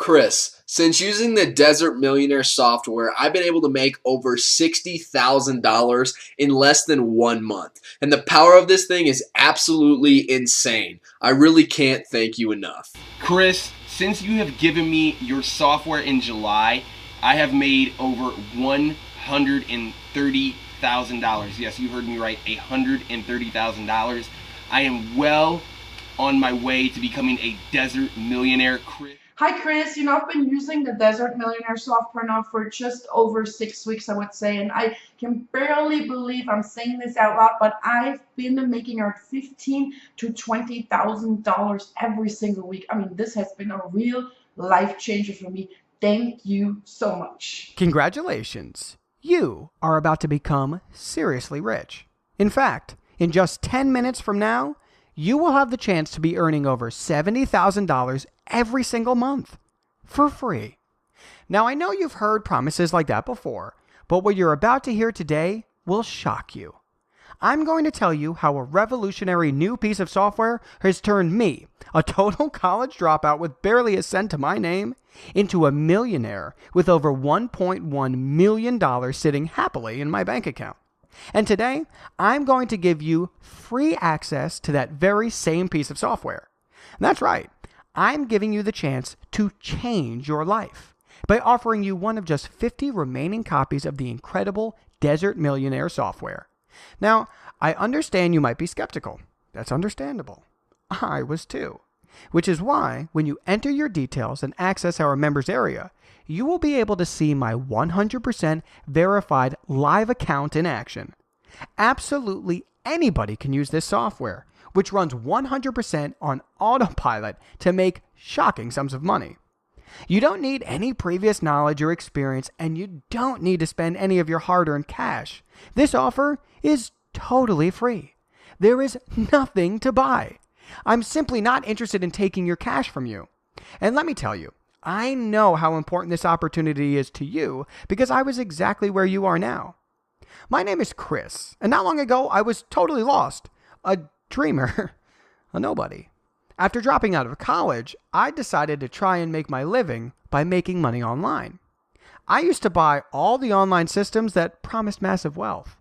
Chris, since using the Desert Millionaire software, I've been able to make over $60,000 in less than 1 month. And the power of this thing is absolutely insane. I really can't thank you enough. Chris, since you have given me your software in July, I have made over $130,000. Yes, you heard me right, $130,000. I am well on my way to becoming a desert millionaire, Chris. Hi, Chris. I've been using the Desert Millionaire software now for just over 6 weeks, I would say, and I can barely believe I'm saying this out loud, but I've been making around $15,000 to $20,000 every single week. I mean, this has been a real life changer for me. Thank you so much. Congratulations! You are about to become seriously rich. In fact, in just 10 minutes from now, you will have the chance to be earning over $70,000 every single month for free. Now, I know you've heard promises like that before, but what you're about to hear today will shock you. I'm going to tell you how a revolutionary new piece of software has turned me, a total college dropout with barely a cent to my name, into a millionaire with over $1.1 million sitting happily in my bank account. And today, I'm going to give you free access to that very same piece of software. And that's right, I'm giving you the chance to change your life by offering you one of just 50 remaining copies of the incredible Desert Millionaire software. Now, I understand you might be skeptical. That's understandable. I was too. Which is why, when you enter your details and access our members area, you will be able to see my 100% verified live account in action. Absolutely anybody can use this software, which runs 100% on autopilot to make shocking sums of money. You don't need any previous knowledge or experience, and you don't need to spend any of your hard-earned cash. This offer is totally free. There is nothing to buy. I'm simply not interested in taking your cash from you. And let me tell you, I know how important this opportunity is to you because I was exactly where you are now. My name is Chris, and not long ago I was totally lost, a dreamer, a nobody. After dropping out of college, I decided to try and make my living by making money online. I used to buy all the online systems that promised massive wealth.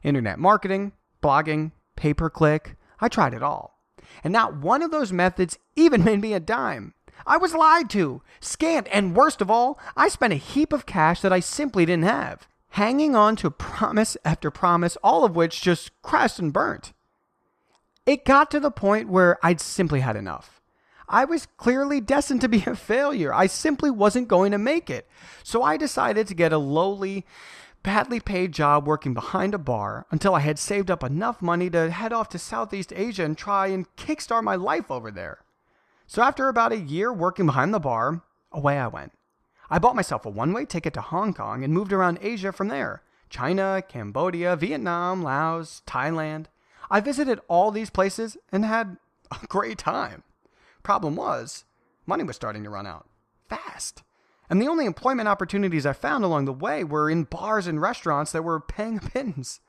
Internet marketing, blogging, pay-per-click, I tried it all. And not one of those methods even made me a dime. I was lied to, scammed, and worst of all, I spent a heap of cash that I simply didn't have, hanging on to promise after promise, all of which just crashed and burnt. It got to the point where I'd simply had enough. I was clearly destined to be a failure. I simply wasn't going to make it. So I decided to get a lowly, badly paid job working behind a bar until I had saved up enough money to head off to Southeast Asia and try and kickstart my life over there. So after about a year working behind the bar, away I went. I bought myself a one-way ticket to Hong Kong and moved around Asia from there. China, Cambodia, Vietnam, Laos, Thailand. I visited all these places and had a great time. Problem was, money was starting to run out. Fast. And the only employment opportunities I found along the way were in bars and restaurants that were paying a pittance.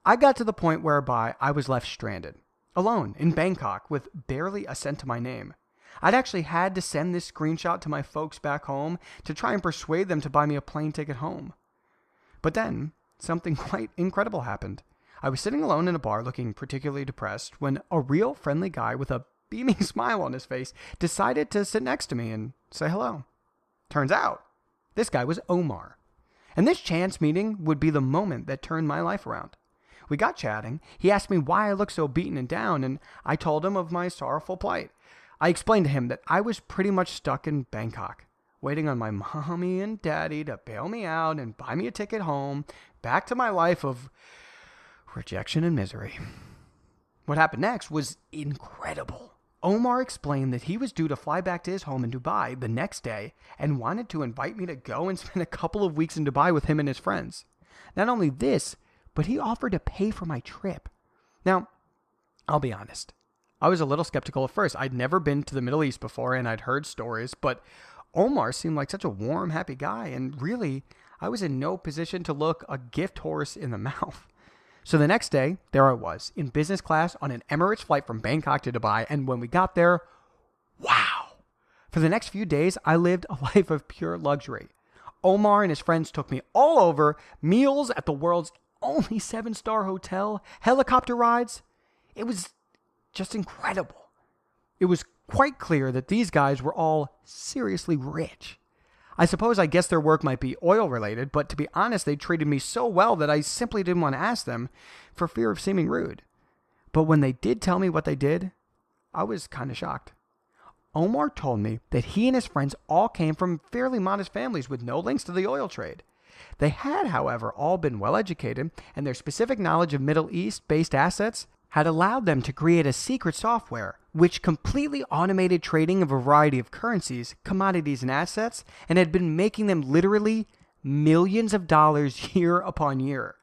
I got to the point whereby I was left stranded, alone in Bangkok with barely a cent to my name. I'd actually had to send this screenshot to my folks back home to try and persuade them to buy me a plane ticket home. But then, something quite incredible happened. I was sitting alone in a bar looking particularly depressed when a real friendly guy with a beaming smile on his face decided to sit next to me and say hello. Turns out, this guy was Omar. And this chance meeting would be the moment that turned my life around. We got chatting. He asked me why I looked so beaten and down, and I told him of my sorrowful plight. I explained to him that I was pretty much stuck in Bangkok, waiting on my mommy and daddy to bail me out and buy me a ticket home, back to my life of rejection and misery. What happened next was incredible. Omar explained that he was due to fly back to his home in Dubai the next day and wanted to invite me to go and spend a couple of weeks in Dubai with him and his friends. Not only this, but he offered to pay for my trip. Now, I'll be honest. I was a little skeptical at first. I'd never been to the Middle East before and I'd heard stories, but Omar seemed like such a warm, happy guy, and really, I was in no position to look a gift horse in the mouth. So the next day, there I was, in business class on an Emirates flight from Bangkok to Dubai, and when we got there, wow! For the next few days, I lived a life of pure luxury. Omar and his friends took me all over, meals at the world's only 7-star hotel, helicopter rides. It was just incredible. It was quite clear that these guys were all seriously rich. I guess their work might be oil related, but to be honest, they treated me so well that I simply didn't want to ask them for fear of seeming rude. But when they did tell me what they did, I was kind of shocked. Omar told me that he and his friends all came from fairly modest families with no links to the oil trade. They had, however, all been well educated, and their specific knowledge of Middle East-based assets had allowed them to create a secret software which completely automated trading of a variety of currencies, commodities, and assets, and had been making them literally millions of dollars year upon year.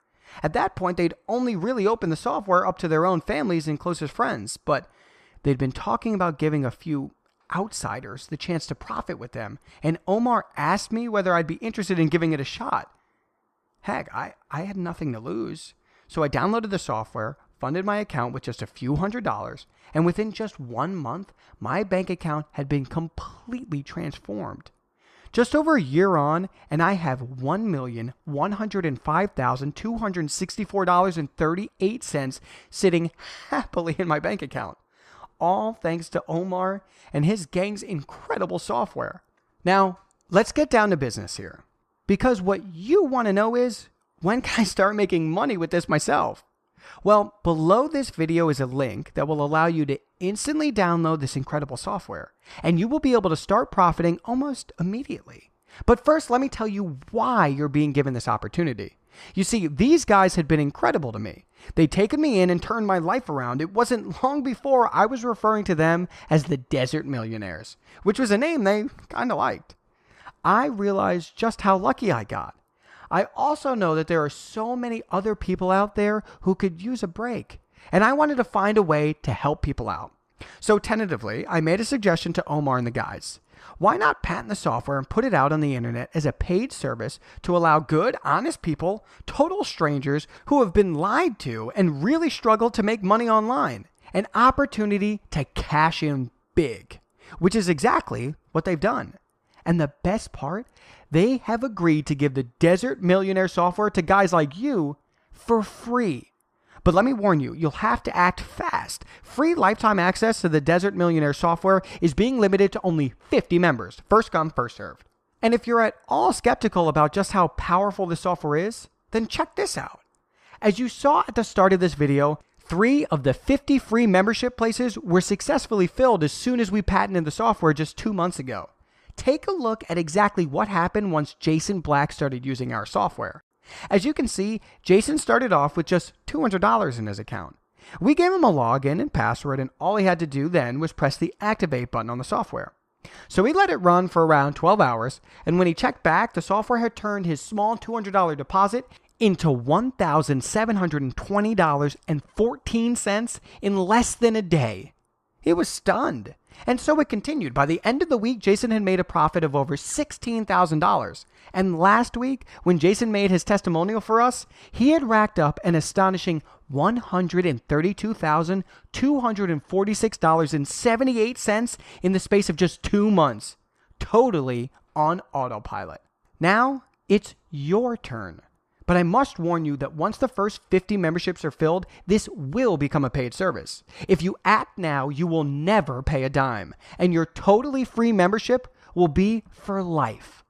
At that point, they'd only really opened the software up to their own families and closest friends, but they'd been talking about giving a few outsiders the chance to profit with them, and Omar asked me whether I'd be interested in giving it a shot. Heck, I had nothing to lose, so I downloaded the software, funded my account with just a few $100s, and within just 1 month, my bank account had been completely transformed. Just over a year on, and I have $1,105,264.38 sitting happily in my bank account. All thanks to Omar and his gang's incredible software. Now, let's get down to business here. Because what you want to know is, when can I start making money with this myself? Well, below this video is a link that will allow you to instantly download this incredible software, and you will be able to start profiting almost immediately. But first, let me tell you why you're being given this opportunity. You see, these guys had been incredible to me. They'd taken me in and turned my life around. It wasn't long before I was referring to them as the Desert Millionaires, which was a name they kind of liked. I realized just how lucky I got. I also know that there are so many other people out there who could use a break, and I wanted to find a way to help people out. So tentatively, I made a suggestion to Omar and the guys. Why not patent the software and put it out on the internet as a paid service to allow good, honest people, total strangers who have been lied to and really struggle to make money online, an opportunity to cash in big, which is exactly what they've done. And the best part, they have agreed to give the Desert Millionaire software to guys like you for free. But let me warn you, you'll have to act fast. Free lifetime access to the Desert Millionaire software is being limited to only 50 members. First come, first served. And if you're at all skeptical about just how powerful this software is, then check this out. As you saw at the start of this video, 3 of the 50 free membership places were successfully filled as soon as we patented the software just 2 months ago. Take a look at exactly what happened once Jason Black started using our software. As you can see, Jason started off with just $200 in his account. We gave him a login and password, and all he had to do then was press the activate button on the software. So he let it run for around 12 hours, and when he checked back, the software had turned his small $200 deposit into $1,720.14 in less than a day. He was stunned. And so it continued. By the end of the week, Jason had made a profit of over $16,000. And last week, when Jason made his testimonial for us, he had racked up an astonishing $132,246.78 in the space of just 2 months, totally on autopilot. Now, it's your turn. But I must warn you that once the first 50 memberships are filled, this will become a paid service. If you act now, you will never pay a dime, and your totally free membership will be for life.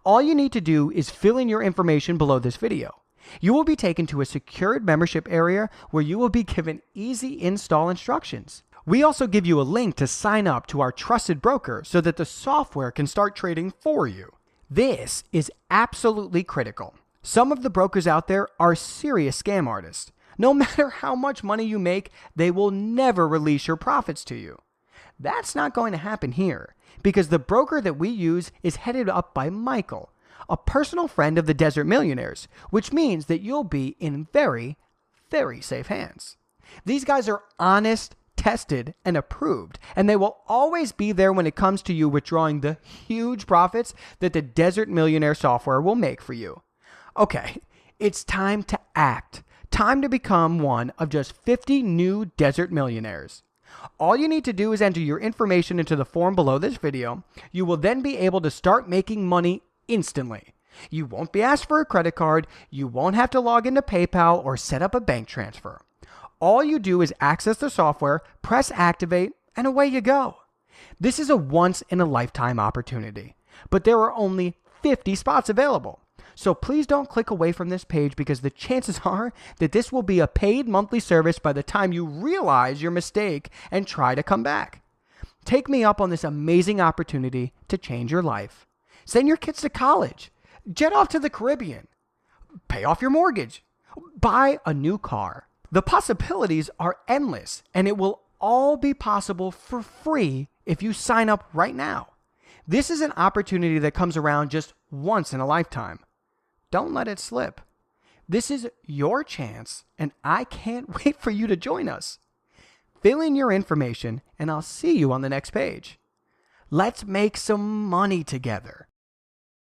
All you need to do is fill in your information below this video. You will be taken to a secured membership area where you will be given easy install instructions. We also give you a link to sign up to our trusted broker so that the software can start trading for you. This is absolutely critical. Some of the brokers out there are serious scam artists. No matter how much money you make, they will never release your profits to you. That's not going to happen here, because the broker that we use is headed up by Michael, a personal friend of the Desert Millionaires, which means that you'll be in very, very safe hands. These guys are honest, tested, and approved, and they will always be there when it comes to you withdrawing the huge profits that the Desert Millionaire software will make for you. Okay, it's time to act. Time to become one of just 50 new Desert Millionaires. All you need to do is enter your information into the form below this video. You will then be able to start making money instantly. You won't be asked for a credit card. You won't have to log into PayPal or set up a bank transfer. All you do is access the software, press activate, and away you go. This is a once-in-a-lifetime opportunity, but there are only 50 spots available. So please don't click away from this page because the chances are that this will be a paid monthly service by the time you realize your mistake and try to come back. Take me up on this amazing opportunity to change your life. Send your kids to college. Jet off to the Caribbean. Pay off your mortgage. Buy a new car. The possibilities are endless, and it will all be possible for free if you sign up right now. This is an opportunity that comes around just once in a lifetime. Don't let it slip. This is your chance, and I can't wait for you to join us. Fill in your information, and I'll see you on the next page. Let's make some money together.